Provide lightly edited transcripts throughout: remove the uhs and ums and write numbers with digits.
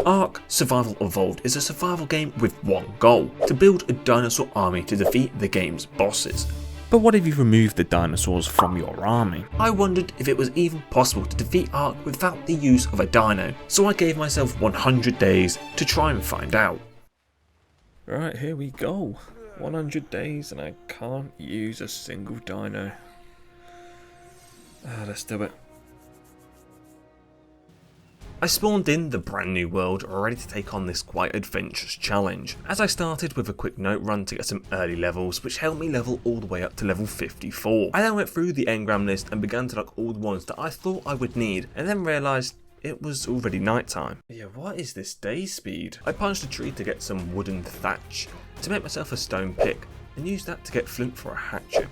Ark Survival Evolved is a survival game with one goal: to build a dinosaur army to defeat the game's bosses. But what if you removed the dinosaurs from your army? I wondered if it was even possible to defeat Ark without the use of a dino, so I gave myself 100 days to try and find out. Right, here we go. 100 days and I can't use a single dino. Let's do it. I spawned in the brand new world ready to take on this quite adventurous challenge, as I started with a quick note run to get some early levels which helped me level all the way up to level 54. I then went through the engram list and began to look all the ones that I thought I would need, and then realised it was already night time. Yeah, what is this day speed? I punched a tree to get some wooden thatch to make myself a stone pick, and used that to get flint for a hatchet.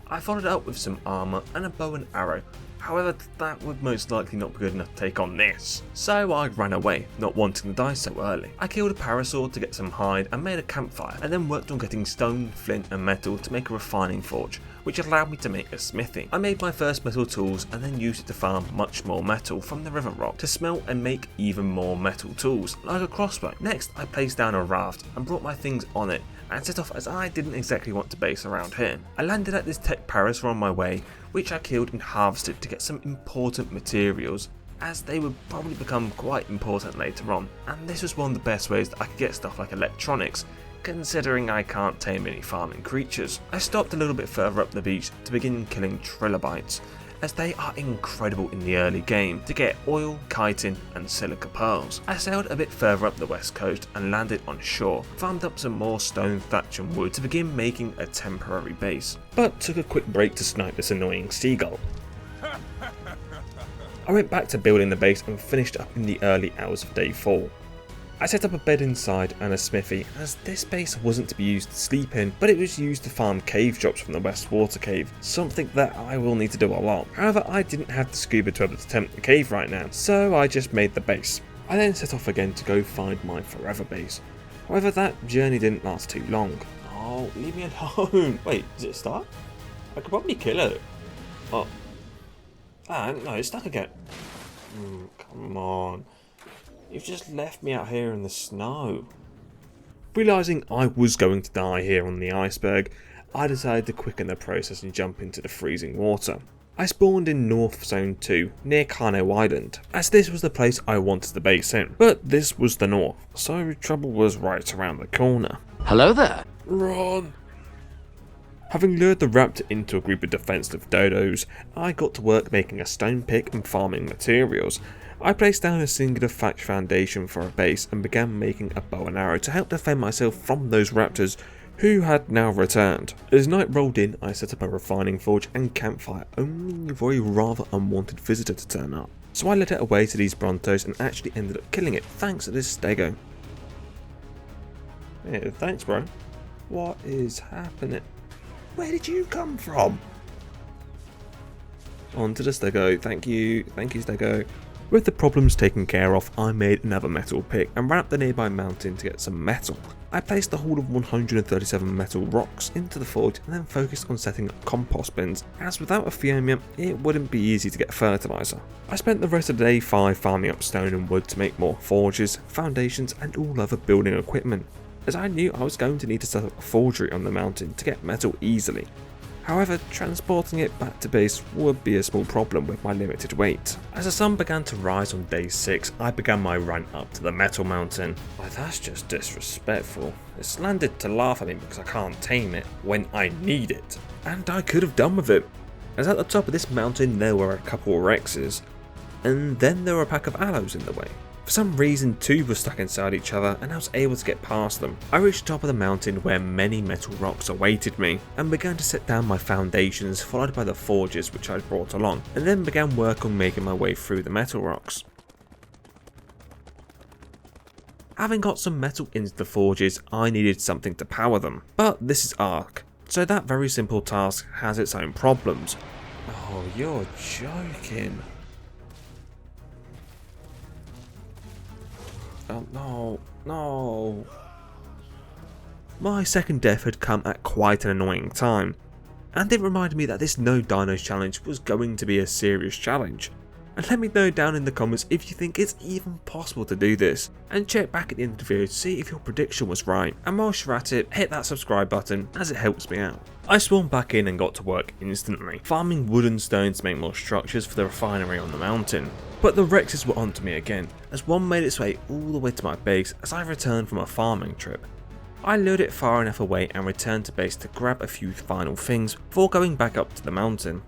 I followed it up with some armour and a bow and arrow. However, that would most likely not be good enough to take on this, so I ran away, not wanting to die so early. I killed a parasaur to get some hide and made a campfire, and then worked on getting stone, flint and metal to make a refining forge, which allowed me to make a smithy. I made my first metal tools and then used it to farm much more metal from the river rock to smelt and make even more metal tools, like a crossbow. Next, I placed down a raft and brought my things on it and set off, as I didn't exactly want to base around here. I landed at this tech parasaur on my way, which I killed and harvested to get some important materials, as they would probably become quite important later on, and this was one of the best ways that I could get stuff like electronics, considering I can't tame any farming creatures. I stopped a little bit further up the beach to begin killing trilobites, as they are incredible in the early game to get oil, chitin and silica pearls. I sailed a bit further up the west coast and landed on shore, farmed up some more stone, thatch and wood to begin making a temporary base, but took a quick break to snipe this annoying seagull. I went back to building the base and finished up in the early hours of day 4. I set up a bed inside and a smithy, as this base wasn't to be used to sleep in, but it was used to farm cave drops from the West Water Cave, something that I will need to do a lot. However, I didn't have the scuba to be able to tempt the cave right now, so I just made the base. I then set off again to go find my forever base. However, that journey didn't last too long. Oh, leave me alone. Wait, does it start? I could probably kill it. Oh. Ah, no, it's stuck again. Come on. You've just left me out here in the snow. Realising I was going to die here on the iceberg, I decided to quicken the process and jump into the freezing water. I spawned in North Zone 2, near Carno Island, as this was the place I wanted to base in. But this was the north, so trouble was right around the corner. Hello there. Run! Having lured the raptor into a group of defensive dodos, I got to work making a stone pick and farming materials. I placed down a singular thatch foundation for a base and began making a bow and arrow to help defend myself from those raptors who had now returned. As night rolled in, I set up a refining forge and campfire, only for a rather unwanted visitor to turn up. So I led it away to these Brontos and actually ended up killing it thanks to this stego. Yeah, thanks bro. What is happening? Where did you come from? Onto the stego, thank you stego. With the problems taken care of, I made another metal pick and ran up the nearby mountain to get some metal. I placed a haul of 137 metal rocks into the forge and then focused on setting up compost bins, as without a Fiumium it wouldn't be easy to get fertiliser. I spent the rest of day 5 farming up stone and wood to make more forges, foundations and all other building equipment, as I knew I was going to need to set up a forgery on the mountain to get metal easily. However, transporting it back to base would be a small problem with my limited weight. As the sun began to rise on day 6, I began my run up to the metal mountain. Why, that's just disrespectful. It's landed to laugh at me because I can't tame it when I need it. And I could have done with it, as at the top of this mountain there were a couple of Rexes, and then there were a pack of aloes in the way. For some reason, 2 were stuck inside each other and I was able to get past them. I reached the top of the mountain where many metal rocks awaited me and began to set down my foundations, followed by the forges which I'd brought along, and then began work on making my way through the metal rocks. Having got some metal into the forges, I needed something to power them, but this is Ark, so that very simple task has its own problems. Oh, you're joking. Oh, no. My second death had come at quite an annoying time, and it reminded me that this no dinos challenge was going to be a serious challenge, and let me know down in the comments if you think it's even possible to do this, and check back at the end of the video to see if your prediction was right, and whilst you're at it, hit that subscribe button as it helps me out. I spawned back in and got to work instantly, farming wood and stone to make more structures for the refinery on the mountain. But the Rexes were onto me again, as one made its way all the way to my base as I returned from a farming trip. I lured it far enough away and returned to base to grab a few final things before going back up to the mountain.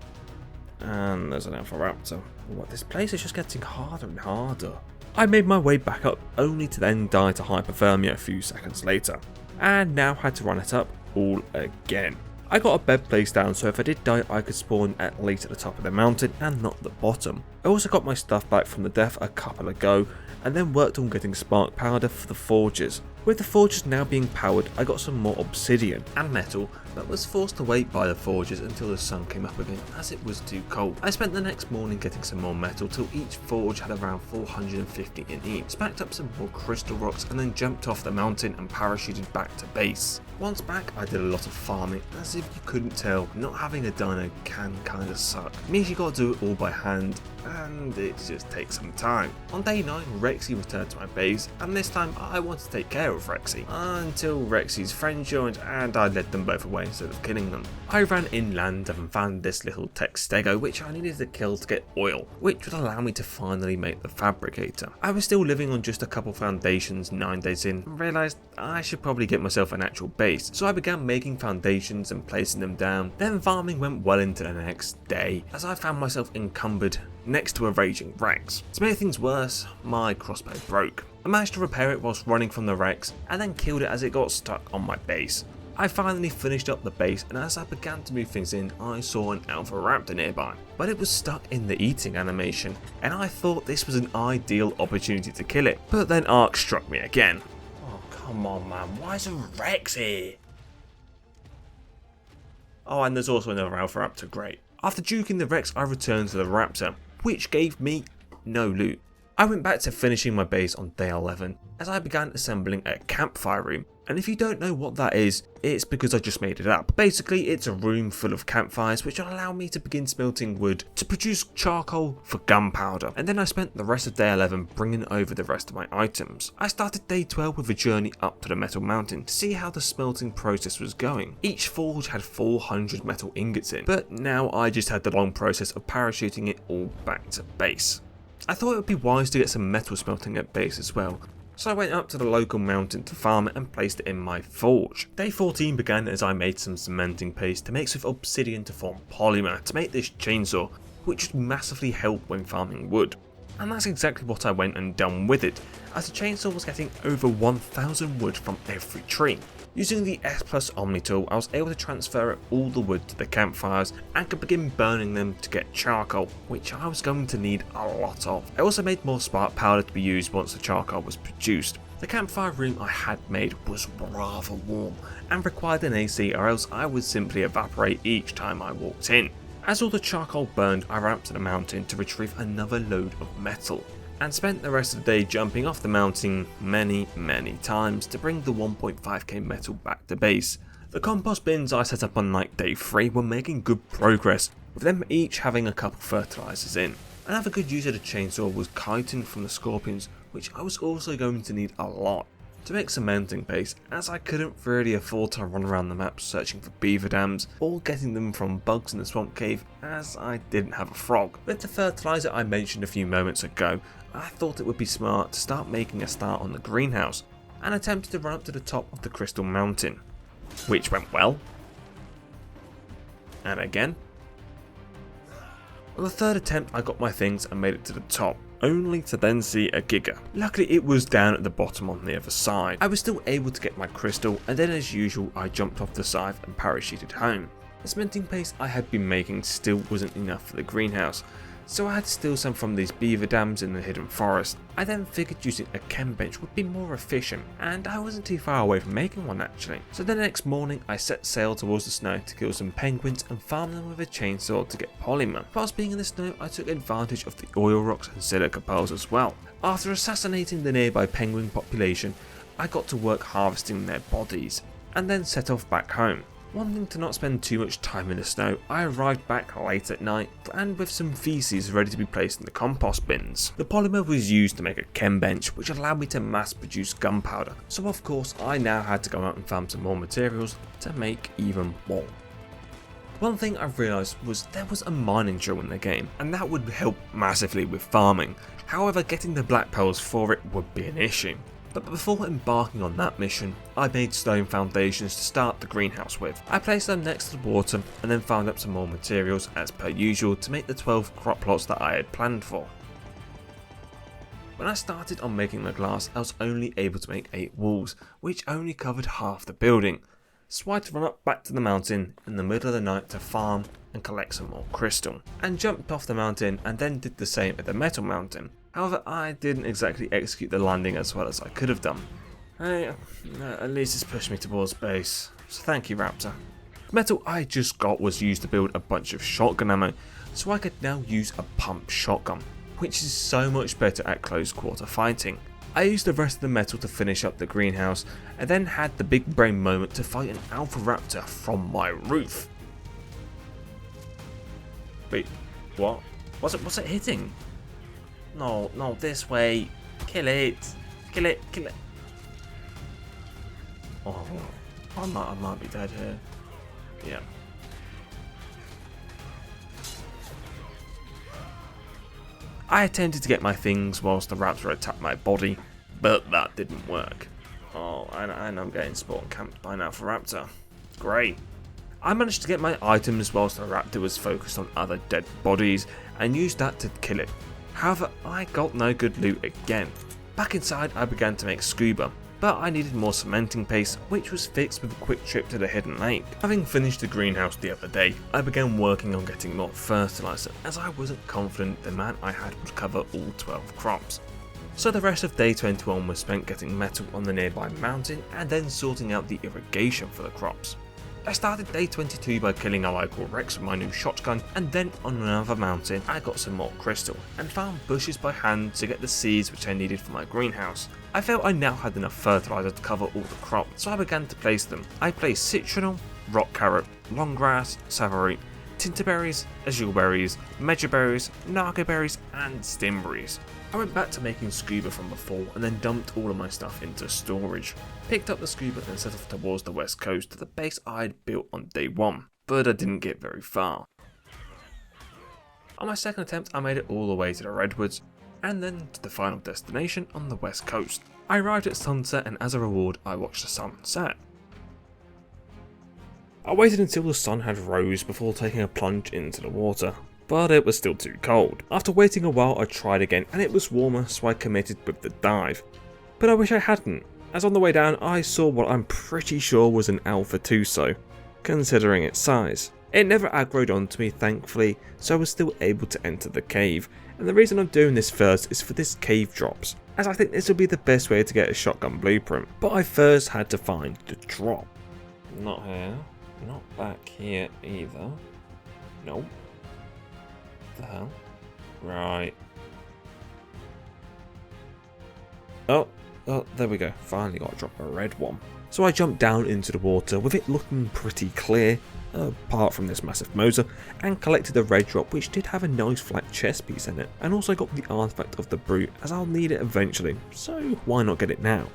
And there's an alpha raptor. What, this place is just getting harder and harder. I made my way back up only to then die to hypothermia a few seconds later, and now had to run it up all again. I got a bed placed down so if I did die I could spawn at least at the top of the mountain and not the bottom. I also got my stuff back from the death a couple ago and then worked on getting spark powder for the forges. With the forges now being powered, I got some more obsidian and metal, but was forced to wait by the forges until the sun came up again as it was too cold. I spent the next morning getting some more metal till each forge had around 450 in each, spacked up some more crystal rocks and then jumped off the mountain and parachuted back to base. Once back I did a lot of farming, as if you couldn't tell, not having a dino can kinda suck. It means you gotta do it all by hand, and it just takes some time. On day 9, Rexy returned to my base, and this time I wanted to take care of Rexy, until Rexy's friend joined and I led them both away instead of killing them. I ran inland and found this little tech stego which I needed to kill to get oil, which would allow me to finally make the fabricator. I was still living on just a couple foundations 9 days in, and realised I should probably get myself an actual base, so I began making foundations and placing them down. Then farming went well into the next day, as I found myself encumbered next to a raging Rex. To make things worse, my crossbow broke. I managed to repair it whilst running from the Rex, and then killed it as it got stuck on my base. I finally finished up the base, and as I began to move things in, I saw an alpha raptor nearby, but it was stuck in the eating animation, and I thought this was an ideal opportunity to kill it. But then Ark struck me again. Oh come on man, why is a Rex here? Oh, and there's also another alpha raptor, great. After juking the Rex, I returned to the raptor, which gave me no loot. I went back to finishing my base on day 11 as I began assembling a campfire room, and if you don't know what that is, it's because I just made it up. Basically it's a room full of campfires which will allow me to begin smelting wood to produce charcoal for gunpowder, and then I spent the rest of day 11 bringing over the rest of my items. I started day 12 with a journey up to the metal mountain to see how the smelting process was going. Each forge had 400 metal ingots in, but now I just had the long process of parachuting it all back to base. I thought it would be wise to get some metal smelting at base as well, so I went up to the local mountain to farm it and placed it in my forge. Day 14 began as I made some cementing paste to mix with obsidian to form polymer to make this chainsaw, which would massively help when farming wood. And that's exactly what I went and done with it, as the chainsaw was getting over 1000 wood from every tree. Using the S Plus Omni tool, I was able to transfer all the wood to the campfires and could begin burning them to get charcoal, which I was going to need a lot of. I also made more spark powder to be used once the charcoal was produced. The campfire room I had made was rather warm and required an AC, or else I would simply evaporate each time I walked in. As all the charcoal burned, I ran up to the mountain to retrieve another load of metal, and spent the rest of the day jumping off the mountain many times to bring the 1.5k metal back to base. The compost bins I set up on night day 3 were making good progress, with them each having a couple fertilizers in. Another good use of the chainsaw was chitin from the scorpions, which I was also going to need a lot to make cementing paste, as I couldn't really afford to run around the map searching for beaver dams or getting them from bugs in the swamp cave, as I didn't have a frog. With the fertilizer I mentioned a few moments ago, I thought it would be smart to start making a start on the greenhouse, and attempted to run up to the top of the crystal mountain, which went well, and again. On the third attempt I got my things and made it to the top, only to then see a giga. Luckily it was down at the bottom on the other side. I was still able to get my crystal, and then as usual I jumped off the scythe and parachuted home. The cementing paste I had been making still wasn't enough for the greenhouse, so I had to steal some from these beaver dams in the hidden forest. I then figured using a chem bench would be more efficient, and I wasn't too far away from making one actually. So the next morning I set sail towards the snow to kill some penguins and farm them with a chainsaw to get polymer. Whilst being in the snow I took advantage of the oil rocks and silica pearls as well. After assassinating the nearby penguin population, I got to work harvesting their bodies, and then set off back home. Wanting to not spend too much time in the snow, I arrived back late at night and with some feces ready to be placed in the compost bins. The polymer was used to make a chem bench which allowed me to mass produce gunpowder, so of course I now had to go out and farm some more materials to make even more. One thing I realised was there was a mining drill in the game, and that would help massively with farming. However, getting the black pearls for it would be an issue. But before embarking on that mission, I made stone foundations to start the greenhouse with. I placed them next to the water and then found up some more materials as per usual to make the 12 crop plots that I had planned for. When I started on making the glass, I was only able to make 8 walls, which only covered half the building. So I had to run up back to the mountain in the middle of the night to farm and collect some more crystal, and jumped off the mountain and then did the same at the metal mountain. However, I didn't exactly execute the landing as well as I could have done. Hey, at least it's pushed me towards base, so thank you, Raptor. The metal I just got was used to build a bunch of shotgun ammo, so I could now use a pump shotgun, which is so much better at close quarter fighting. I used the rest of the metal to finish up the greenhouse, and then had the big brain moment to fight an alpha raptor from my roof. Wait, what? What's it hitting? No, this way. Kill it. Kill it. Oh, I might be dead here. Yeah. I attempted to get my things whilst the raptor attacked my body, but that didn't work. Oh, and I'm getting spawn camped by an alpha raptor. Great. I managed to get my items whilst the raptor was focused on other dead bodies and used that to kill it. However, I got no good loot again. Back inside, I began to make scuba, but I needed more cementing paste, which was fixed with a quick trip to the hidden lake. Having finished the greenhouse the other day, I began working on getting more fertilizer, as I wasn't confident the amount I had would cover all 12 crops. So the rest of day 21 was spent getting metal on the nearby mountain and then sorting out the irrigation for the crops. I started day 22 by killing a local Rex with my new shotgun, and then on another mountain I got some more crystal and found bushes by hand to get the seeds which I needed for my greenhouse. I felt I now had enough fertilizer to cover all the crops, so I began to place them. I placed citronal, rock carrot, long grass, savory, tinterberries, azure berries, medjool berries, naga berries and stimberries. I went back to making scuba from before and then dumped all of my stuff into storage. Picked up the scuba and set off towards the west coast to the base I had built on day 1, but I didn't get very far. On my second attempt I made it all the way to the redwoods and then to the final destination on the west coast. I arrived at sunset and as a reward I watched the sun set. I waited until the sun had rose before taking a plunge into the water, but it was still too cold. After waiting a while I tried again and it was warmer, so I committed with the dive. But I wish I hadn't, as on the way down I saw what I'm pretty sure was an alpha tuso, considering its size. It never aggroed onto me thankfully, so I was still able to enter the cave, and the reason I'm doing this first is for this cave drops, as I think this will be the best way to get a shotgun blueprint. But I first had to find the drop. Not here, not back here either. Nope. What the hell? Right. Oh, there we go. Finally got to drop a red one. So I jumped down into the water with it looking pretty clear, apart from this massive moser, and collected a red drop which did have a nice flat chest piece in it, and also got the artifact of the brute as I'll need it eventually, so why not get it now?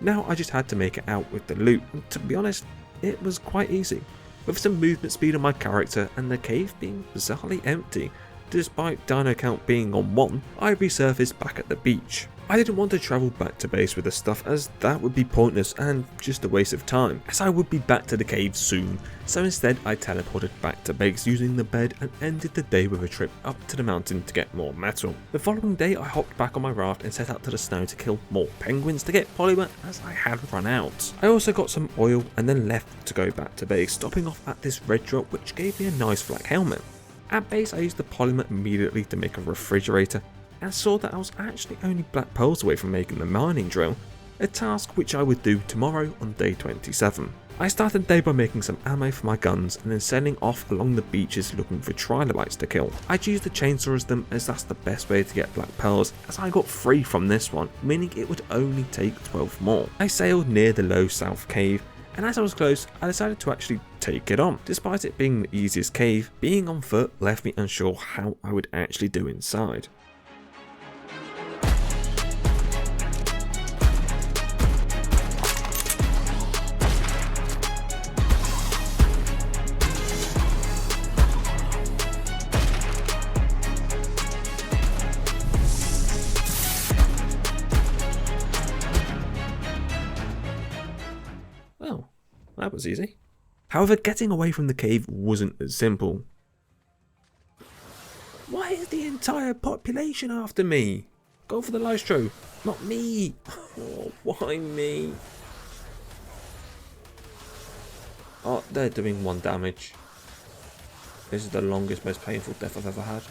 Now I just had to make it out with the loot, and to be honest, it was quite easy. With some movement speed on my character and the cave being bizarrely empty, despite Dino Count being on 1, I resurfaced back at the beach. I didn't want to travel back to base with the stuff as that would be pointless and just a waste of time, as I would be back to the cave soon, so instead I teleported back to base using the bed and ended the day with a trip up to the mountain to get more metal. The following day I hopped back on my raft and set out to the snow to kill more penguins to get polymer as I had run out. I also got some oil and then left to go back to base, stopping off at this red drop which gave me a nice flak helmet. At base I used the polymer immediately to make a refrigerator, and saw that I was actually only black pearls away from making the mining drill, a task which I would do tomorrow on day 27. I started the day by making some ammo for my guns and then setting off along the beaches looking for trilobites to kill. I'd use the chainsaw as them as that's the best way to get black pearls, as I got 3 from this one, meaning it would only take 12 more. I sailed near the low south cave and as I was close, I decided to actually take it on. Despite it being the easiest cave, being on foot left me unsure how I would actually do inside. Well, that was easy. However, getting away from the cave wasn't as simple. Why is the entire population after me? Go for the Lystro, not me. Oh, why me? Oh, they're doing 1 damage. This is the longest, most painful death I've ever had.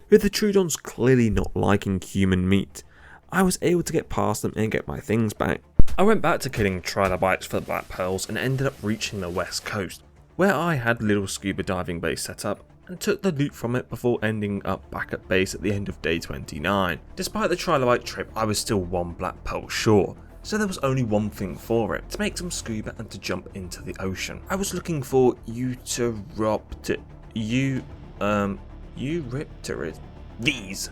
With the Troodons clearly not liking human meat, I was able to get past them and get my things back. I went back to killing trilobites for the black pearls and ended up reaching the west coast, where I had a little scuba diving base set up and took the loot from it before ending up back at base at the end of day 29. Despite the trilobite trip, I was still 1 black pearl short, so there was only one thing for it: to make some scuba and to jump into the ocean. I was looking for Eurypterids. These.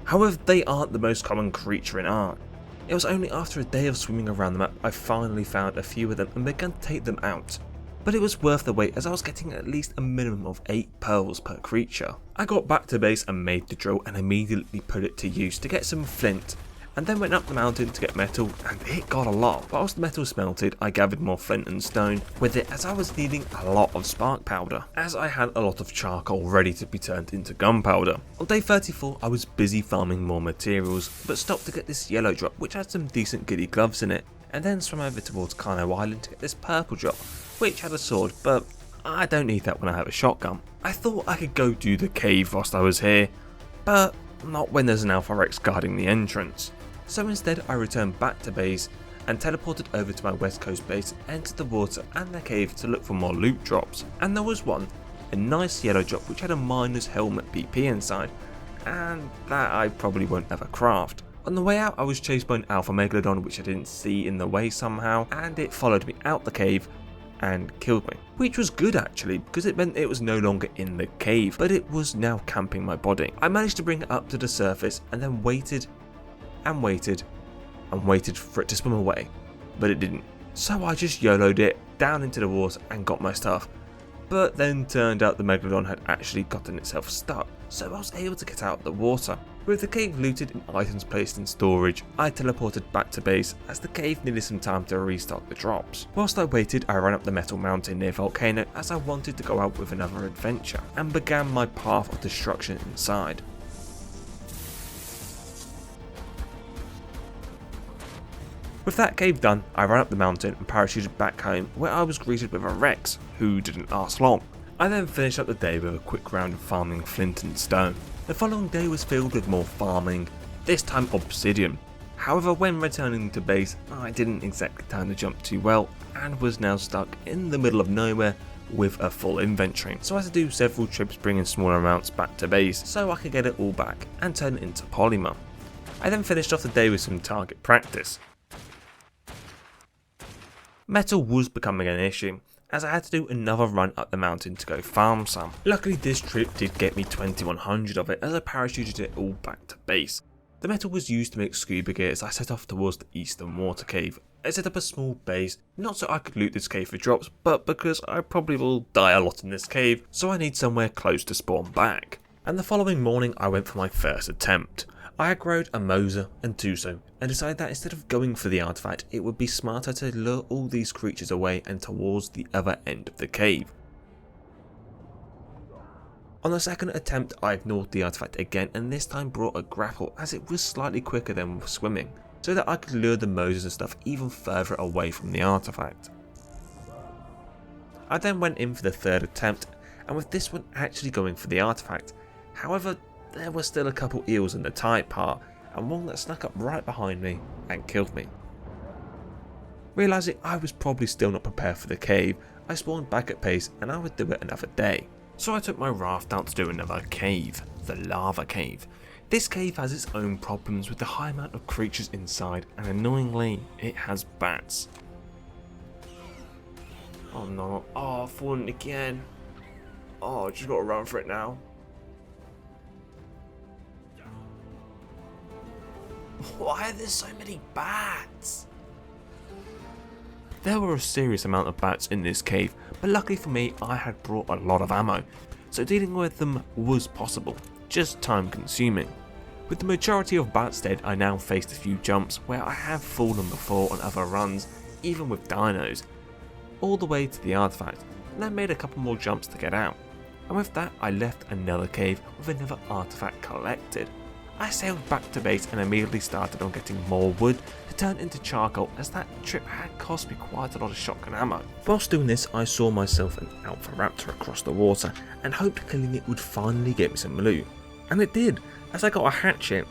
However, they aren't the most common creature in Ark. It was only after a day of swimming around the map I finally found a few of them and began to take them out. But it was worth the wait, as I was getting at least a minimum of 8 pearls per creature. I got back to base and made the drill and immediately put it to use to get some flint, and then went up the mountain to get metal, and it got a lot. Whilst the metal smelted, I gathered more flint and stone with it, as I was needing a lot of spark powder, as I had a lot of charcoal ready to be turned into gunpowder. On day 34 I was busy farming more materials, but stopped to get this yellow drop which had some decent giddy gloves in it, and then swam over towards Kano Island to get this purple drop which had a sword, but I don't need that when I have a shotgun. I thought I could go do the cave whilst I was here, but not when there's an Alpha Rex guarding the entrance. So instead I returned back to base and teleported over to my west coast base, entered the water and the cave to look for more loot drops, and there was one, a nice yellow drop which had a miner's helmet BP inside, and that I probably won't ever craft. On the way out I was chased by an alpha megalodon which I didn't see in the way somehow, and it followed me out the cave and killed me, which was good actually, because it meant it was no longer in the cave, but it was now camping my body. I managed to bring it up to the surface and then waited and waited and waited for it to swim away, but it didn't. So I just YOLO'd it down into the water and got my stuff, but then turned out the megalodon had actually gotten itself stuck, so I was able to get out of the water. With the cave looted and items placed in storage, I teleported back to base as the cave needed some time to restock the drops. Whilst I waited, I ran up the metal mountain near Volcano as I wanted to go out with another adventure, and began my path of destruction inside. With that cave done, I ran up the mountain and parachuted back home, where I was greeted with a Rex, who didn't last long. I then finished up the day with a quick round of farming flint and stone. The following day was filled with more farming, this time obsidian. However, when returning to base, I didn't exactly time the jump too well, and was now stuck in the middle of nowhere with a full inventory. So I had to do several trips bringing smaller amounts back to base, so I could get it all back and turn it into polymer. I then finished off the day with some target practice. Metal was becoming an issue, as I had to do another run up the mountain to go farm some. Luckily this trip did get me 2100 of it, as I parachuted it all back to base. The metal was used to make scuba gear as I set off towards the eastern water cave. I set up a small base, not so I could loot this cave for drops, but because I probably will die a lot in this cave, so I need somewhere close to spawn back. And the following morning I went for my first attempt. I aggroed a Moser and Tuso, and decided that instead of going for the artifact, it would be smarter to lure all these creatures away and towards the other end of the cave. On the second attempt I ignored the artifact again, and this time brought a grapple, as it was slightly quicker than swimming, so that I could lure the Mosers and stuff even further away from the artifact. I then went in for the third attempt, and with this one actually going for the artifact. However, there were still a couple eels in the tight part, and one that snuck up right behind me and killed me. Realising I was probably still not prepared for the cave, I spawned back at base and I would do it another day. So I took my raft out to do another cave, the lava cave. This cave has its own problems with the high amount of creatures inside, and annoyingly, it has bats. Oh no, oh, I've fallen again. Oh, just gotta run for it now. Why are there so many bats? There were a serious amount of bats in this cave, but luckily for me, I had brought a lot of ammo, so dealing with them was possible, just time consuming. With the majority of bats dead, I now faced a few jumps where I have fallen before on other runs, even with dinos, all the way to the artifact, and I made a couple more jumps to get out. And with that, I left another cave with another artifact collected. I sailed back to base and immediately started on getting more wood to turn into charcoal, as that trip had cost me quite a lot of shotgun ammo. Whilst doing this, I saw myself an alpha raptor across the water and hoped killing it would finally get me some loot. And it did, as I got a hatchet.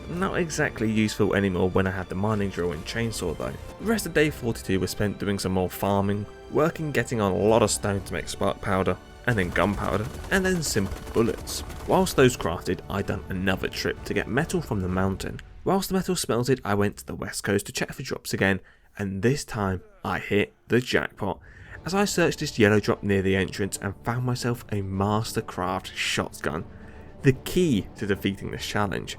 Not exactly useful anymore when I had the mining drill and chainsaw though. The rest of day 42 was spent doing some more farming, working getting on a lot of stone to make spark powder, and then gunpowder, and then simple bullets. Whilst those crafted, I done another trip to get metal from the mountain. Whilst the metal smelted, I went to the west coast to check for drops again, and this time I hit the jackpot, as I searched this yellow drop near the entrance and found myself a Mastercraft shotgun, the key to defeating this challenge.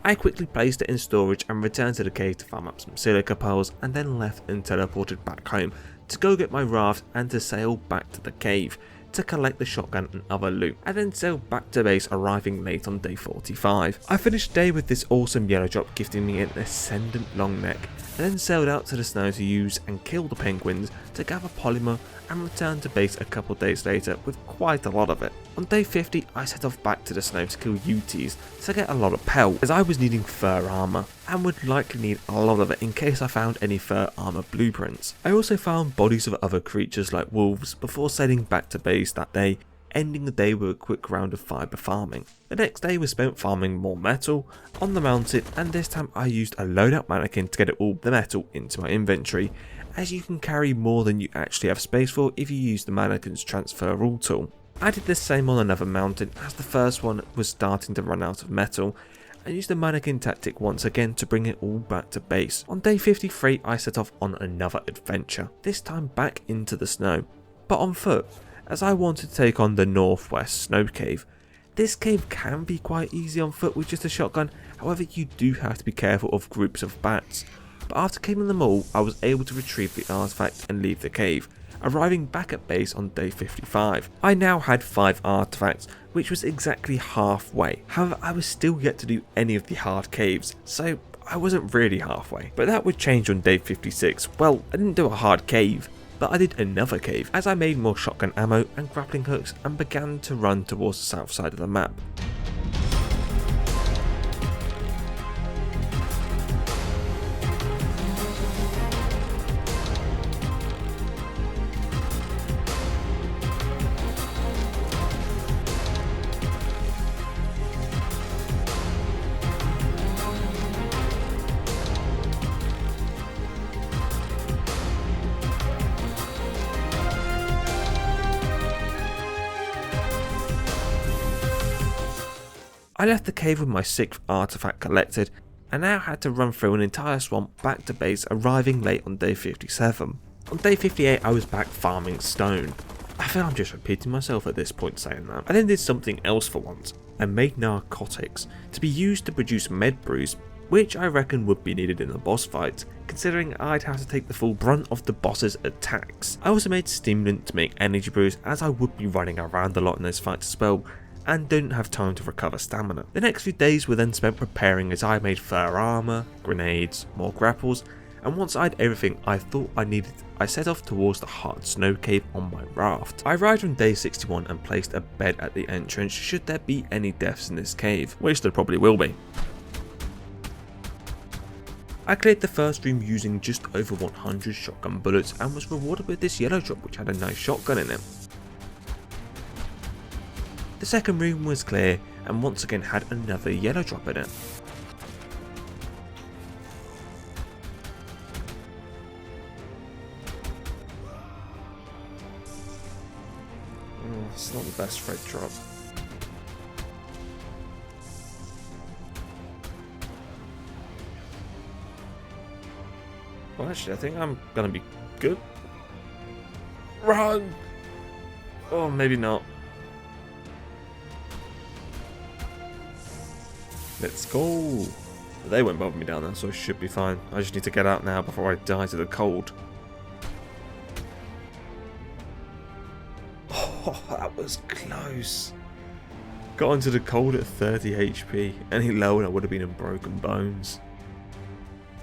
I quickly placed it in storage and returned to the cave to farm up some silica pearls, and then left and teleported back home to go get my raft and to sail back to the cave to collect the shotgun and other loot, and then sailed back to base, arriving late on day 45. I finished the day with this awesome yellow drop gifting me an ascendant long neck, and then sailed out to the snow to use and kill the penguins to gather polymer, and returned to base a couple days later with quite a lot of it. On day 50 I set off back to the snow to kill UTs to get a lot of pelt, as I was needing fur armour and would likely need a lot of it in case I found any fur armour blueprints. I also found bodies of other creatures like wolves before sailing back to base that day, ending the day with a quick round of fibre farming. The next day was spent farming more metal on the mountain, and this time I used a loadout mannequin to get all the metal into my inventory, as you can carry more than you actually have space for if you use the mannequin's transfer all tool. I did the same on another mountain, as the first one was starting to run out of metal, and used the mannequin tactic once again to bring it all back to base. On day 53 I set off on another adventure, this time back into the snow, but on foot, as I wanted to take on the northwest snow cave. This cave can be quite easy on foot with just a shotgun, however you do have to be careful of groups of bats. But after killing them all, I was able to retrieve the artifact and leave the cave, arriving back at base on day 55. I now had 5 artifacts, which was exactly halfway. However, I was still yet to do any of the hard caves, so I wasn't really halfway. But that would change on day 56. Well, I didn't do a hard cave, but I did another cave, as I made more shotgun ammo and grappling hooks and began to run towards the south side of the map. I left the cave with my 6th artifact collected, and now had to run through an entire swamp back to base, arriving late on day 57. On day 58 I was back farming stone. I feel I'm just repeating myself at this point saying that. I then did something else for once. I made narcotics to be used to produce med brews, which I reckon would be needed in the boss fights, considering I'd have to take the full brunt of the boss's attacks. I also made stimulant to make energy brews, as I would be running around a lot in those fights as well, and didn't have time to recover stamina. The next few days were then spent preparing, as I made fur armour, grenades, more grapples, and once I had everything I thought I needed, I set off towards the hard snow cave on my raft. I arrived on day 61 and placed a bed at the entrance should there be any deaths in this cave, which there probably will be. I cleared the first room using just over 100 shotgun bullets and was rewarded with this yellow drop which had a nice shotgun in it. The second room was clear and once again had another yellow drop in it. It's not the best red drop. Well, actually, I think I'm gonna be good. Run! Oh, maybe not. Let's go. They won't bother me down there, so I should be fine. I just need to get out now before I die to the cold. Oh, that was close. Got into the cold at 30 HP. Any lower, I would have been in broken bones.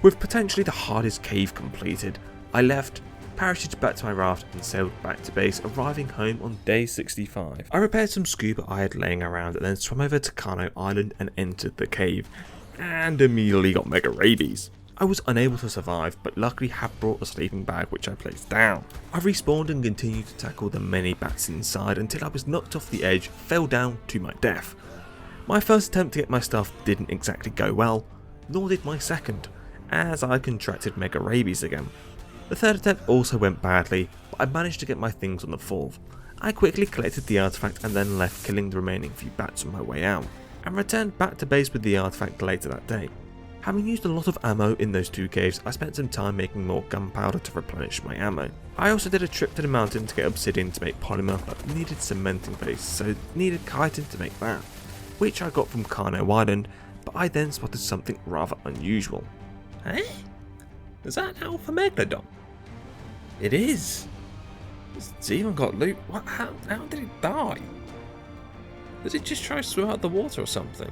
With potentially the hardest cave completed, I left, parachuted back to my raft and sailed back to base, arriving home on day 65. I repaired some scuba I had laying around and then swam over to Kano Island and entered the cave, and immediately got mega rabies. I was unable to survive, but luckily had brought a sleeping bag which I placed down. I respawned and continued to tackle the many bats inside until I was knocked off the edge, fell down to my death. My first attempt to get my stuff didn't exactly go well, nor did my second, as I contracted mega rabies again. The third attempt also went badly, but I managed to get my things on the fourth. I quickly collected the artifact and then left, killing the remaining few bats on my way out, and returned back to base with the artifact later that day. Having used a lot of ammo in those two caves, I spent some time making more gunpowder to replenish my ammo. I also did a trip to the mountain to get obsidian to make polymer, but needed cementing paste, so needed chitin to make that, which I got from Kano Island, but I then spotted something rather unusual. Eh? Is that an alpha megalodon? It is. It's even got loot. What? How did it die? Did it just try to swim out of the water or something?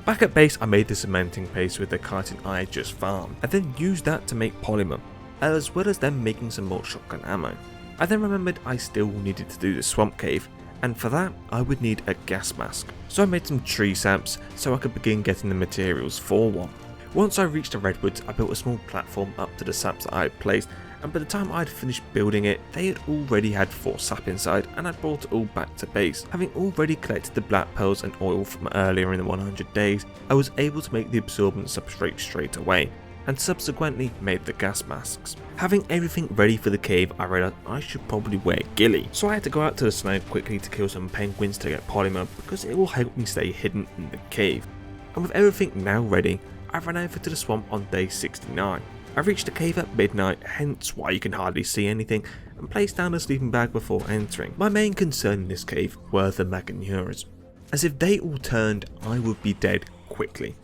Back at base, I made the cementing paste with the chitin I had just farmed, and then used that to make polymer, as well as then making some more shotgun ammo. I then remembered I still needed to do the swamp cave, and for that I would need a gas mask. So I made some tree saps so I could begin getting the materials for one. Once I reached the redwoods, I built a small platform up to the saps that I had placed, and by the time I had finished building it, they had already had 4 sap inside, and I brought it all back to base. Having already collected the black pearls and oil from earlier in the 100 days, I was able to make the absorbent substrate straight away, and subsequently made the gas masks. Having everything ready for the cave, I realised I should probably wear ghillie, so I had to go out to the snow quickly to kill some penguins to get polymer, because it will help me stay hidden in the cave. And with everything now ready, I ran over to the swamp on day 69. I reached the cave at midnight, hence why you can hardly see anything, and placed down a sleeping bag before entering. My main concern in this cave were the Meganuras, as if they all turned, I would be dead quickly.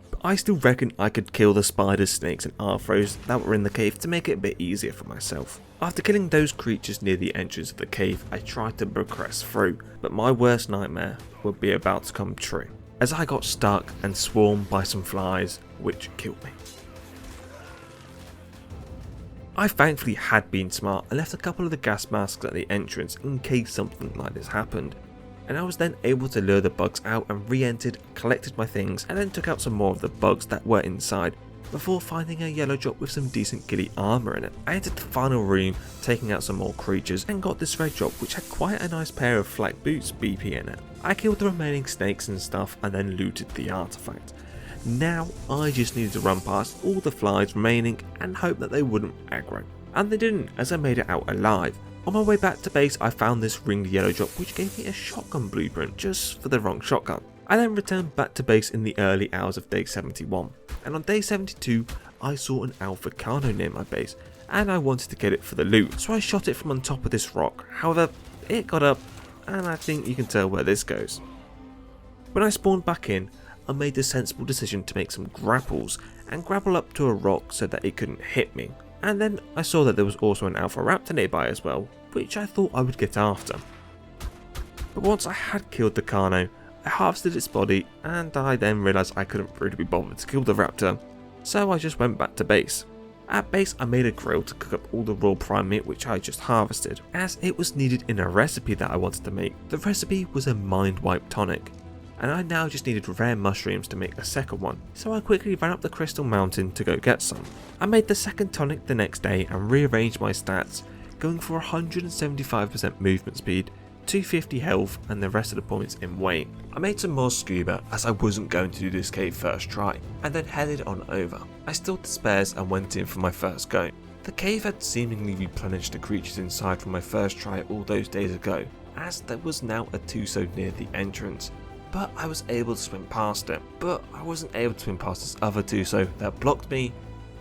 But I still reckon I could kill the spiders, snakes and arthros that were in the cave to make it a bit easier for myself. After killing those creatures near the entrance of the cave, I tried to progress through, but my worst nightmare would be about to come true, as I got stuck and swarmed by some flies, which killed me. I thankfully had been smart and left a couple of the gas masks at the entrance in case something like this happened, and I was then able to lure the bugs out and re-entered, collected my things, and then took out some more of the bugs that were inside before finding a yellow drop with some decent ghillie armour in it. I entered the final room, taking out some more creatures, and got this red drop which had quite a nice pair of flak boots BP in it. I killed the remaining snakes and stuff and then looted the artifact. Now I just needed to run past all the flies remaining and hope that they wouldn't aggro. And they didn't, as I made it out alive. On my way back to base, I found this ringed yellow drop which gave me a shotgun blueprint just for the wrong shotgun. I then returned back to base in the early hours of day 71, and on day 72 I saw an alpha Kano near my base and I wanted to get it for the loot, so I shot it from on top of this rock. However, it got up and I think you can tell where this goes. When I spawned back in, I made the sensible decision to make some grapples and grapple up to a rock so that it couldn't hit me. And then I saw that there was also an alpha raptor nearby as well, which I thought I would get after. But once I had killed the Kano, I harvested its body and I then realised I couldn't really be bothered to kill the raptor, so I just went back to base. At base I made a grill to cook up all the raw prime meat which I just harvested, as it was needed in a recipe that I wanted to make. The recipe was a mind wipe tonic, and I now just needed rare mushrooms to make a second one, so I quickly ran up the crystal mountain to go get some. I made the second tonic the next day and rearranged my stats, going for 175% movement speed, 250 health and the rest of the points in weight. I made some more scuba as I wasn't going to do this cave first try, and then headed on over. I still had spares and went in for my first go. The cave had seemingly replenished the creatures inside from my first try all those days ago, as there was now a Tuso near the entrance. But I was able to swim past it. But I wasn't able to swim past this other Tuso that blocked me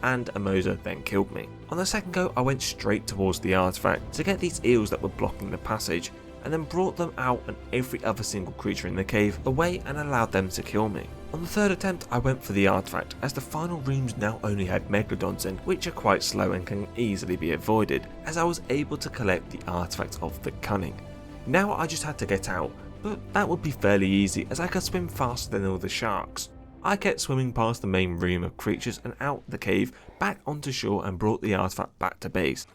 and a Moser then killed me. On the second go I went straight towards the artifact to get these eels that were blocking the passage, and then brought them out and every other single creature in the cave away and allowed them to kill me. On the third attempt I went for the artifact, as the final rooms now only had megalodons in, which are quite slow and can easily be avoided, as I was able to collect the artifact of the cunning. Now I just had to get out, but that would be fairly easy as I could swim faster than all the sharks. I kept swimming past the main room of creatures and out the cave, back onto shore, and brought the artifact back to base.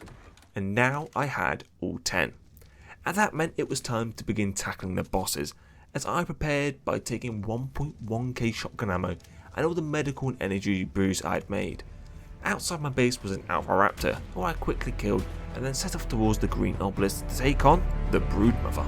And now I had all 10. And that meant it was time to begin tackling the bosses, as I prepared by taking 1.1k shotgun ammo and all the medical and energy brews I had made. Outside my base was an Alpha Raptor, who I quickly killed and then set off towards the green obelisk to take on the broodmother.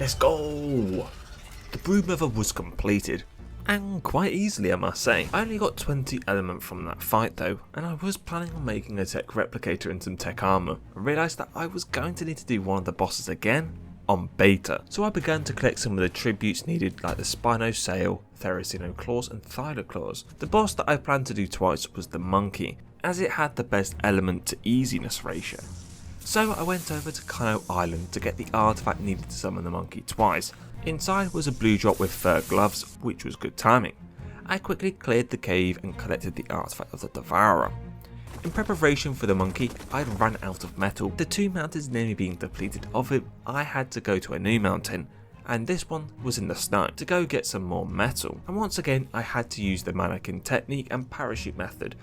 Let's go! The broodmother was completed, and quite easily I must say. I only got 20 element from that fight though, and I was planning on making a tech replicator and some tech armor. I realised that I was going to need to do one of the bosses again on beta, so I began to collect some of the tributes needed, like the Spinosail, Therizino-claws and Thylaclaws. The boss that I planned to do twice was the monkey, as it had the best element to easiness ratio. So I went over to Kano Island to get the artifact needed to summon the monkey twice. Inside was a blue drop with fur gloves, which was good timing. I quickly cleared the cave and collected the artifact of the Devourer. In preparation for the monkey, I had run out of metal. The 2 mountains nearly being depleted of it, I had to go to a new mountain, and this one was in the snow, to go get some more metal. And once again I had to use the mannequin technique and parachute method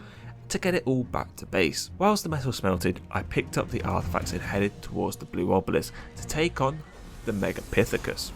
to get it all back to base. Whilst the metal smelted, I picked up the artifacts and headed towards the blue obelisk to take on the Megapithecus.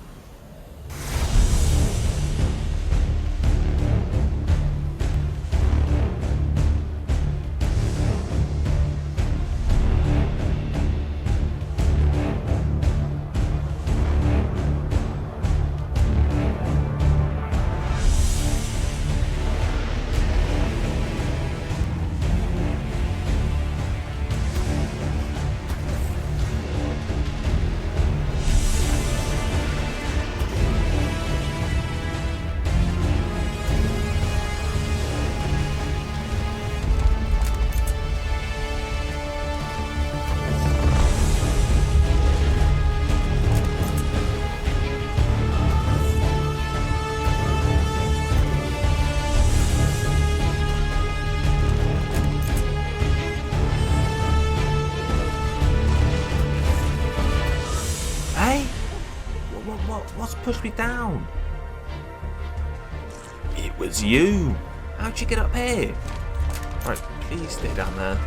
What's pushed me down? It was you! How'd you get up here? Right, please stay down there.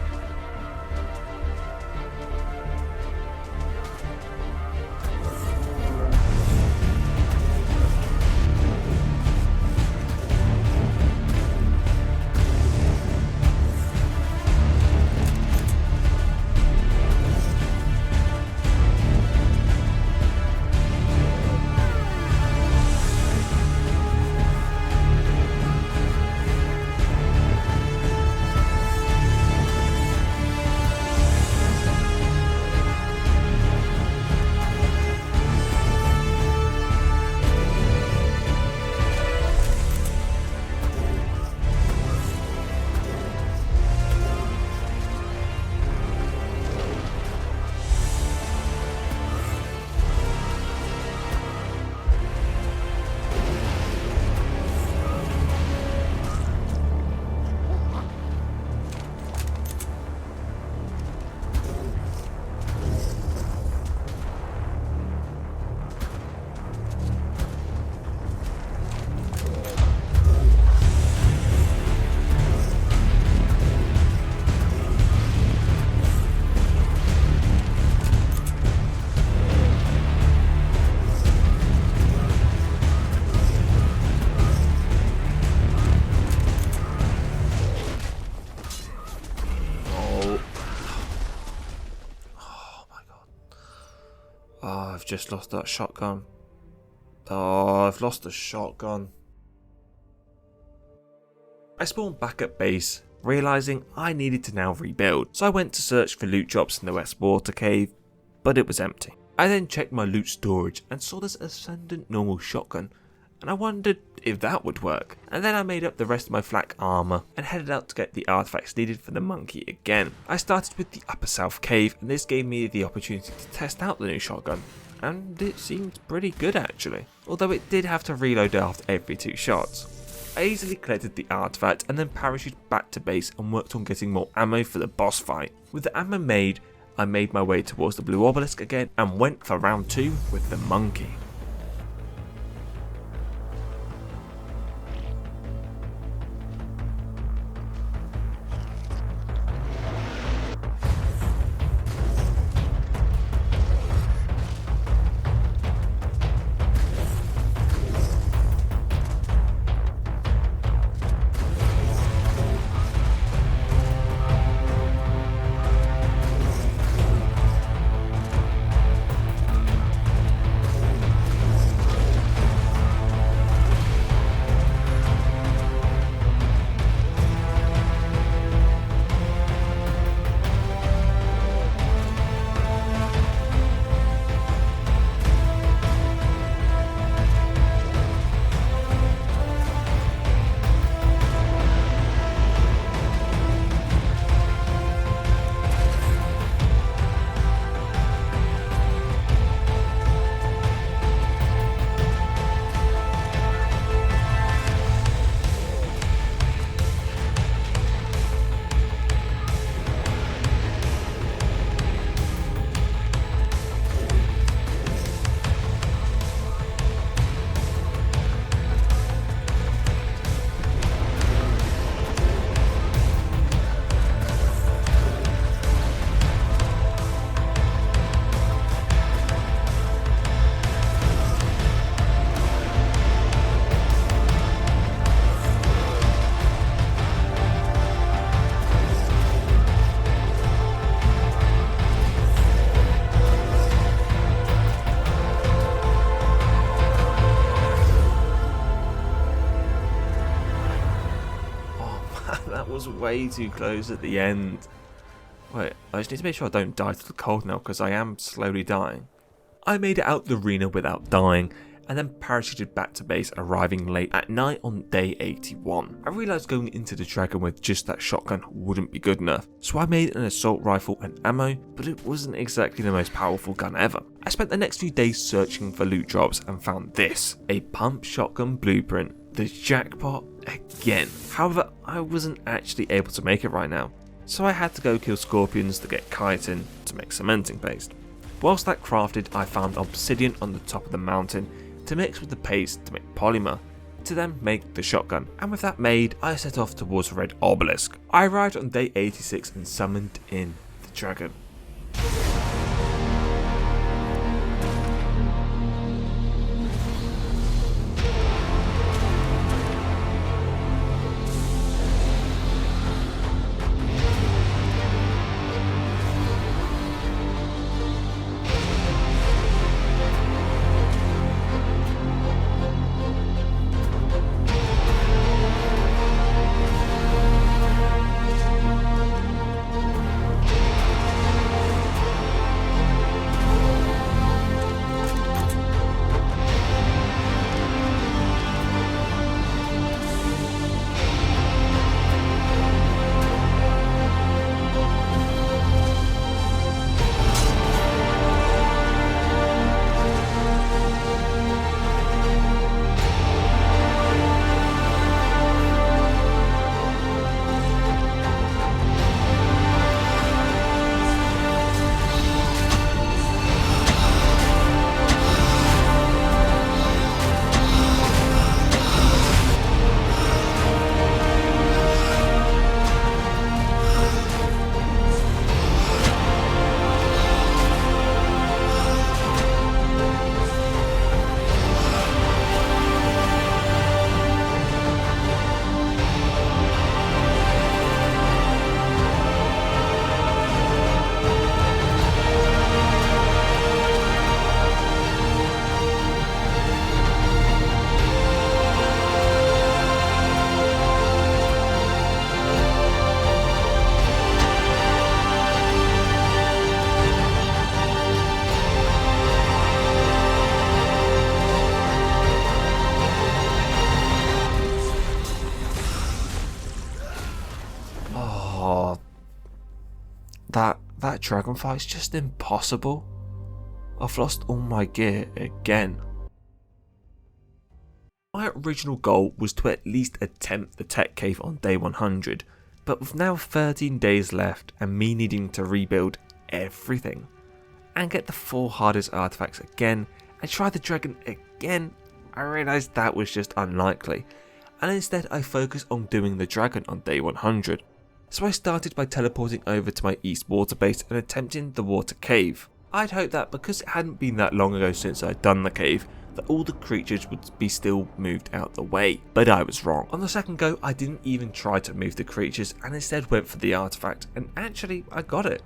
Oh, I've just lost that shotgun. Oh, I've lost the shotgun. I spawned back at base, realising I needed to now rebuild, so I went to search for loot drops in the West Water Cave, but it was empty. I then checked my loot storage and saw this Ascendant normal shotgun, and I wondered if that would work. And then I made up the rest of my flak armour and headed out to get the artifacts needed for the monkey again. I started with the Upper South Cave, and this gave me the opportunity to test out the new shotgun, and it seemed pretty good actually, although it did have to reload after every 2 shots. I easily collected the artifact and then parachuted back to base and worked on getting more ammo for the boss fight. With the ammo made, I made my way towards the blue obelisk again and went for round 2 with the monkey. That was way too close at the end. Wait, I just need to make sure I don't die to the cold now because I am slowly dying. I made it out the arena without dying and then parachuted back to base, arriving late at night on day 81. I realised going into the dragon with just that shotgun wouldn't be good enough, so I made an assault rifle and ammo, but it wasn't exactly the most powerful gun ever. I spent the next few days searching for loot drops and found this, a pump shotgun blueprint. The jackpot again. However, I wasn't actually able to make it right now, so I had to go kill scorpions to get chitin to make cementing paste. Whilst that crafted, I found obsidian on the top of the mountain to mix with the paste to make polymer, to then make the shotgun, and with that made, I set off towards the red obelisk. I arrived on day 86 and summoned in the dragon. that dragon fight's just impossible. I've lost all my gear again. My original goal was to at least attempt the tech cave on day 100, but with now 13 days left and me needing to rebuild everything and get the 4 hardest artifacts again and try the dragon again, I realised that was just unlikely, and instead I focused on doing the dragon on day 100. So I started by teleporting over to my east water base and attempting the water cave. I'd hoped that because it hadn't been that long ago since I'd done the cave, that all the creatures would be still moved out the way, but I was wrong. On the second go, I didn't even try to move the creatures and instead went for the artifact, and actually I got it.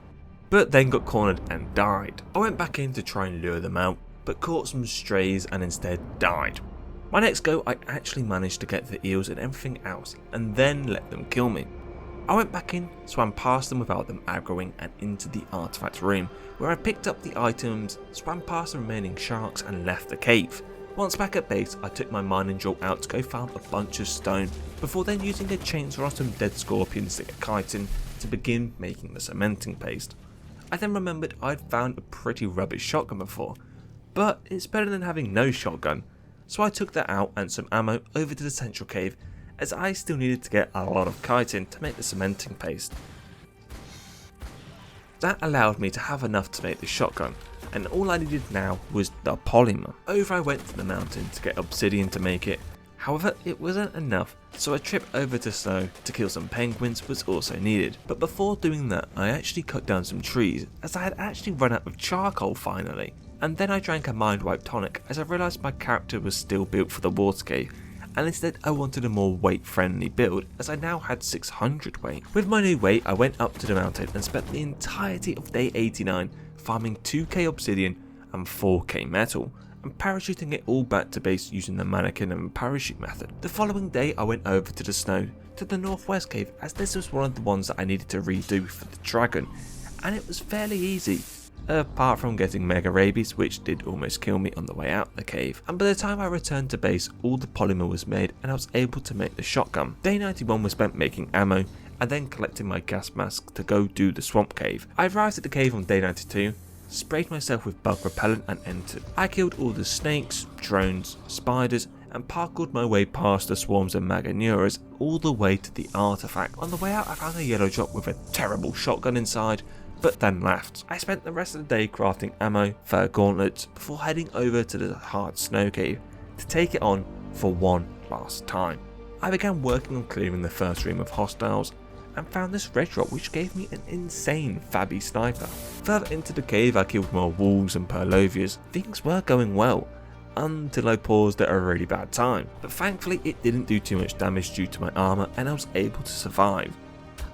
But then got cornered and died. I went back in to try and lure them out, but caught some strays and instead died. My next go, I actually managed to get the eels and everything else, and then let them kill me. I went back in, swam past them without them aggroing and into the artifact room, where I picked up the items, swam past the remaining sharks and left the cave. Once back at base, I took my mining drill out to go farm a bunch of stone, before then using a chainsaw on some dead scorpions to get chitin to begin making the cementing paste. I then remembered I'd found a pretty rubbish shotgun before, but it's better than having no shotgun, so I took that out and some ammo over to the central cave, as I still needed to get a lot of chitin to make the cementing paste. That allowed me to have enough to make the shotgun, and all I needed now was the polymer. Over I went to the mountain to get obsidian to make it, however it wasn't enough, so a trip over to snow to kill some penguins was also needed. But before doing that, I actually cut down some trees, as I had actually run out of charcoal finally. And then I drank a mind wipe tonic as I realised my character was still built for the water cave, and instead I wanted a more weight friendly build as I now had 600 weight. With my new weight I went up to the mountain and spent the entirety of day 89 farming 2k obsidian and 4k metal, and parachuting it all back to base using the mannequin and parachute method. The following day I went over to the snow to the northwest cave, as this was one of the ones that I needed to redo for the dragon, and it was fairly easy. Apart from getting mega rabies, which did almost kill me on the way out the cave, and by the time I returned to base all the polymer was made and I was able to make the shotgun. Day 91 was spent making ammo and then collecting my gas mask to go do the swamp cave. I arrived at the cave on day 92, sprayed myself with bug repellent and entered. I killed all the snakes, drones, spiders and parkoured my way past the swarms of maganuras all the way to the artifact. On the way out I found a yellow drop with a terrible shotgun inside, but then left. I spent the rest of the day crafting ammo, fur gauntlets, before heading over to the hard snow cave to take it on for one last time. I began working on clearing the first room of hostiles and found this red drop which gave me an insane Fabby sniper. Further into the cave I killed more wolves and purlovias. Things were going well until I paused at a really bad time, but thankfully it didn't do too much damage due to my armour and I was able to survive.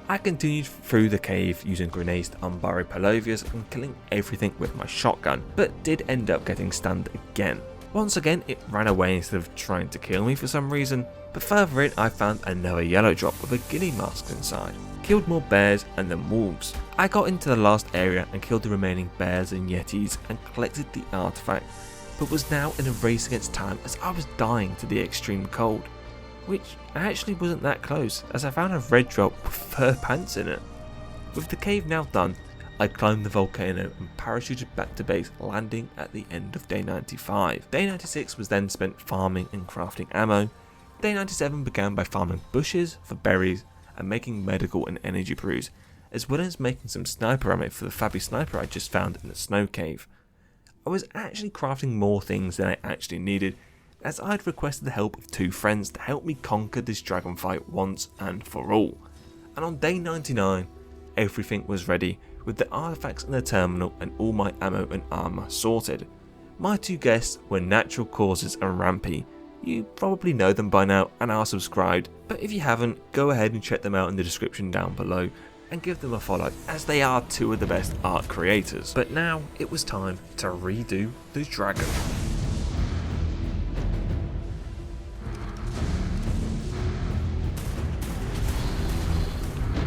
I continued through the cave using grenades to unbury purlovias and killing everything with my shotgun, but did end up getting stunned again. Once again it ran away instead of trying to kill me for some reason, but further in I found another yellow drop with a guinea mask inside. Killed more bears and then wolves. I got into the last area and killed the remaining bears and yetis and collected the artifact, but was now in a race against time as I was dying to the extreme cold. Which actually wasn't that close, as I found a red drop with fur pants in it. With the cave now done, I climbed the volcano and parachuted back to base, landing at the end of day 95. Day 96 was then spent farming and crafting ammo. Day 97 began by farming bushes for berries and making medical and energy brews, as well as making some sniper ammo for the Fabby sniper I just found in the snow cave. I was actually crafting more things than I actually needed, as I'd requested the help of 2 friends to help me conquer this dragon fight once and for all. And on day 99, everything was ready, with the artifacts in the terminal and all my ammo and armour sorted. My 2 guests were NaturalCauzes and Rampy. You probably know them by now and are subscribed, but if you haven't, go ahead and check them out in the description down below and give them a follow, as they are 2 of the best art creators. But now it was time to redo the dragon.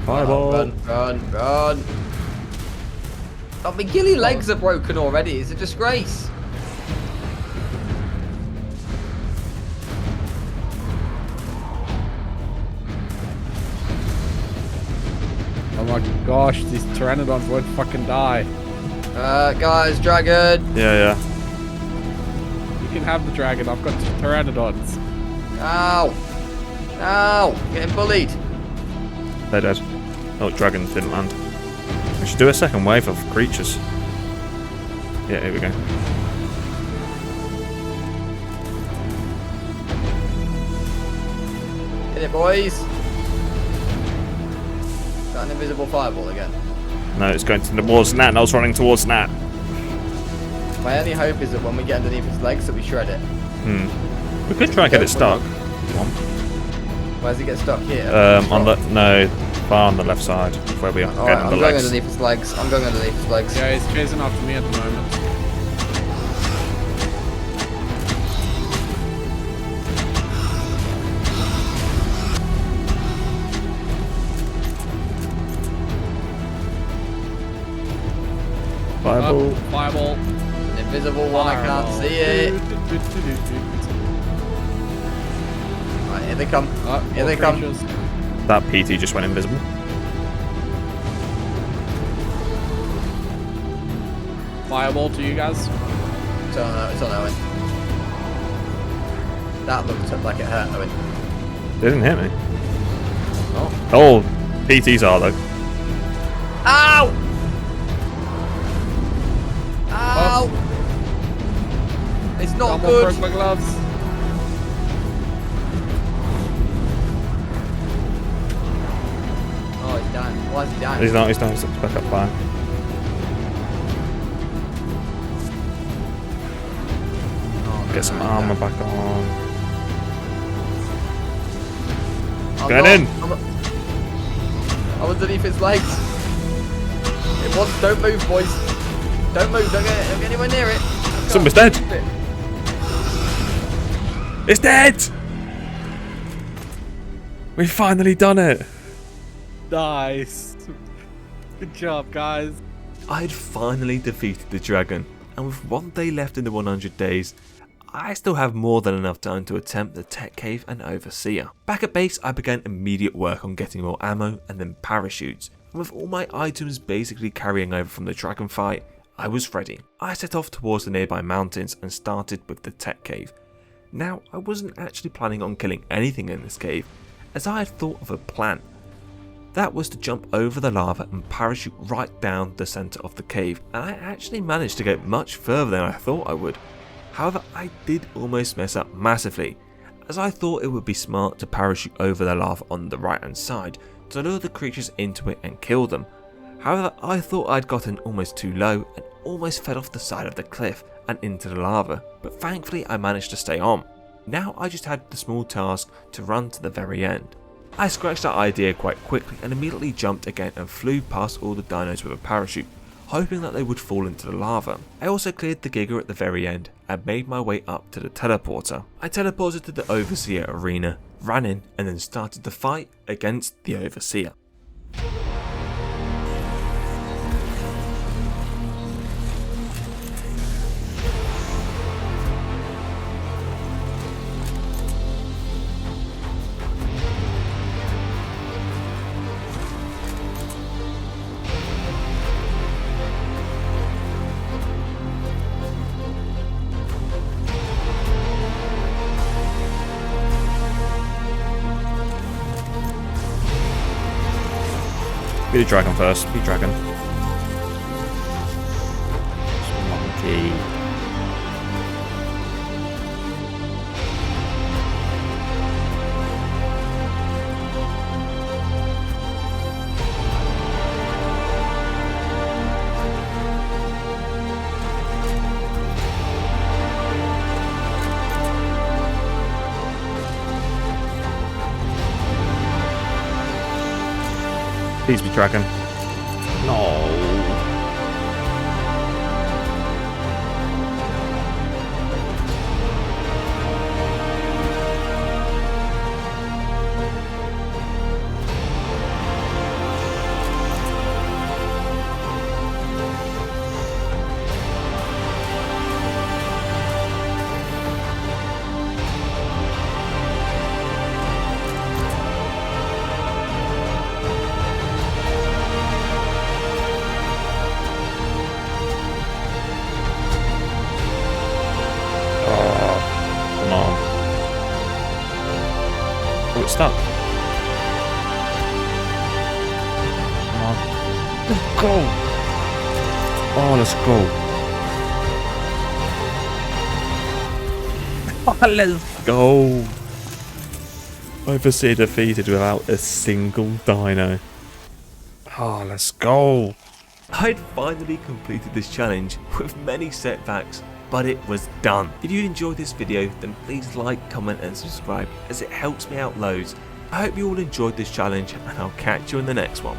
Fireball! Run! Oh, my ghillie legs are broken already. It's a disgrace. Oh my gosh, these pteranodons won't fucking die. Guys, dragon. Yeah. You can have the dragon. I've got pteranodons. Ow. Ow. Getting bullied. They're dead. Oh, dragon didn't land. We should do a second wave of creatures. Yeah, here we go. Hit it, boys. Is that an invisible fireball again? No, it's going towards Nat, and I was running towards Nat. My only hope is that when we get underneath its legs, that we shred it. We could try and get it stuck. Where does it get stuck? Here? Far on the left side, where we are. Alright, I'm going underneath its legs. I'm going underneath its legs. Yeah, he's chasing after me at the moment. Fireball. Fireball. An invisible one, I can't see it. Right, here they come. Here they come. That PT just went invisible. Fireball to you guys. It's on Owen. That looked like it hurt Owen. They didn't hit me. Oh. Oh, PTs are though. Ow! Ow! It's not Someone good. broke my gloves. Oh, he's down. Why is he down? He's not, he's back up fine. Oh, Get some armor back on. I'm in! I'm underneath its legs. It wants. Don't move, boys. Don't move. Don't get anywhere near it. Somebody's dead. It's dead! We've finally done it. Nice. Good job, guys. I had finally defeated the dragon, and with 1 day left in the 100 days, I still have more than enough time to attempt the tech cave and overseer. Back at base, I began immediate work on getting more ammo and then parachutes, and with all my items basically carrying over from the dragon fight, I was ready. I set off towards the nearby mountains and started with the tech cave. Now, I wasn't actually planning on killing anything in this cave, as I had thought of a plan. That was to jump over the lava and parachute right down the centre of the cave, and I actually managed to get much further than I thought I would. However, I did almost mess up massively, as I thought it would be smart to parachute over the lava on the right hand side to lure the creatures into it and kill them. However, I thought I'd gotten almost too low and almost fell off the side of the cliff and into the lava, but thankfully I managed to stay on. Now I just had the small task to run to the very end. I scratched that idea quite quickly and immediately jumped again and flew past all the dinos with a parachute, hoping that they would fall into the lava. I also cleared the Giga at the very end and made my way up to the teleporter. I teleported to the Overseer arena, ran in and then started the fight against the Overseer. Be the dragon first. Be dragon. Monkey. Please be dragon. No. it's stuck. Come on. Let's go. Oh, let's go. Oh, let's go. Overseer defeated without a single dino. Oh, let's go. I'd finally completed this challenge with many setbacks, but it was done. If you enjoyed this video, then please like, comment and subscribe, as it helps me out loads. I hope you all enjoyed this challenge, and I'll catch you in the next one.